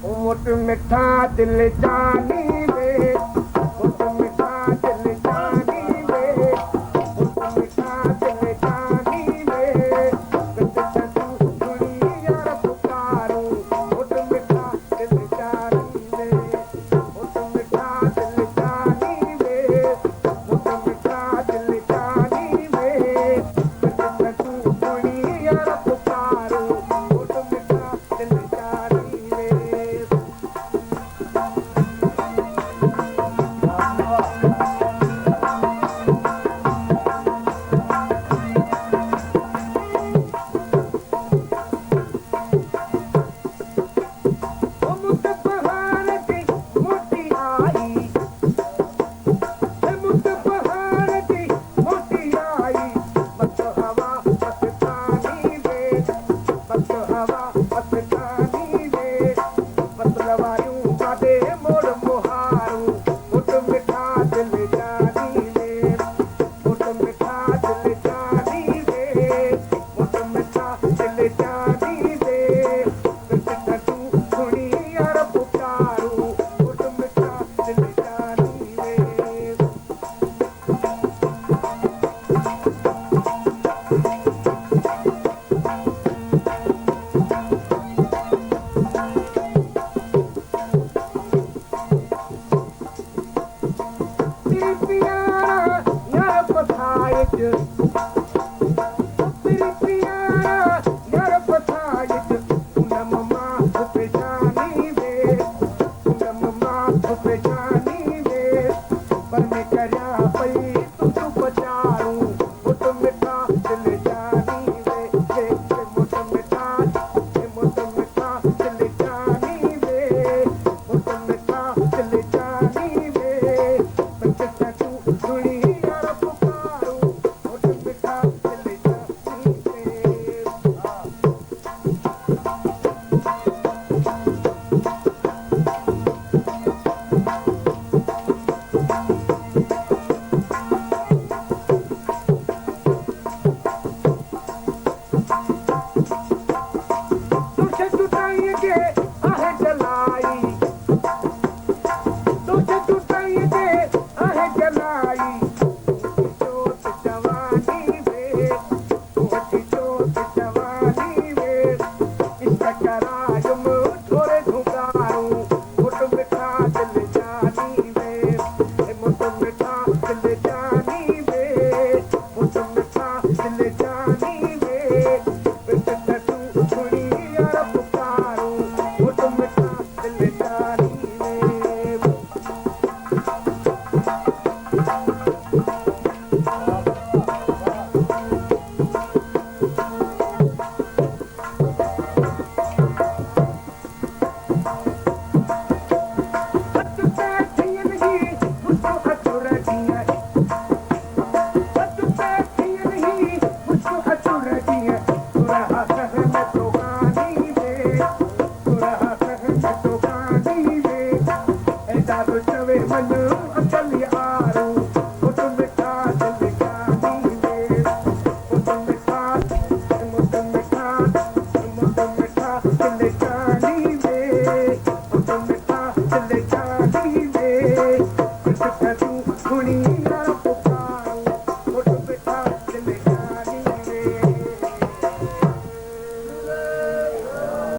मुठ मिठा दिल जानी वे मुठ मिठा दिल जानी वे मुठ मिठा दिल जानी वे तू सुनी यार पुकारू मुठ मिठा दिल जानी वे मुठ मिठा दिल जानी वे मुठ मिठा दिल जानी वे तू सुनी यार पुकारू मुठ मिठा दिल जानी वे मुझ पहाड़ की मोटी आई मुझ पहाड़ की मोटी आई बस हवा पछतानी वे बस हवा पछतानी वे बस लवायूं काटे मोड़ मोहारू मुठ मिठा दिल जानी वे मुठ मिठा दिल जानी वे मुठ मिठा दिल जानी वे तू सुनी यार पुकारू मुठ मिठा दिल जानी वे तेरी प्यारा यार पथायज तेरी प्यारा यार पथायज पूनम माँ पे जानी वे पूनम माँ पे जानी वे पर मैं करया पई तू बचारू मुठ मिठा दिल जानी वे मुठ मिठा दिल जानी वे मुठ मिठा दिल जानी वे तू सुनी यार पुकारू मुठ मिठा दिल जानी वे तुझे जुटाएंगे आहे जलाई तुझे जुटाएंगे आहे जलाई जोत जवानी वे तुझी जोत जवानी वे इसका करायुम थोड़े झुकारू मुठ मिठा दिल जानी वे मुठ मिठा दिल जानी वे मुठ मिठा दिल जानी वे तू सुनी यार पुकारू मुठ मिठा दिल जानी वे हथ पैठियन ही मुझको अचुर दिया हथ पैठियन ही मुझको अचुर दिया तुरा हथ में तो गानी वे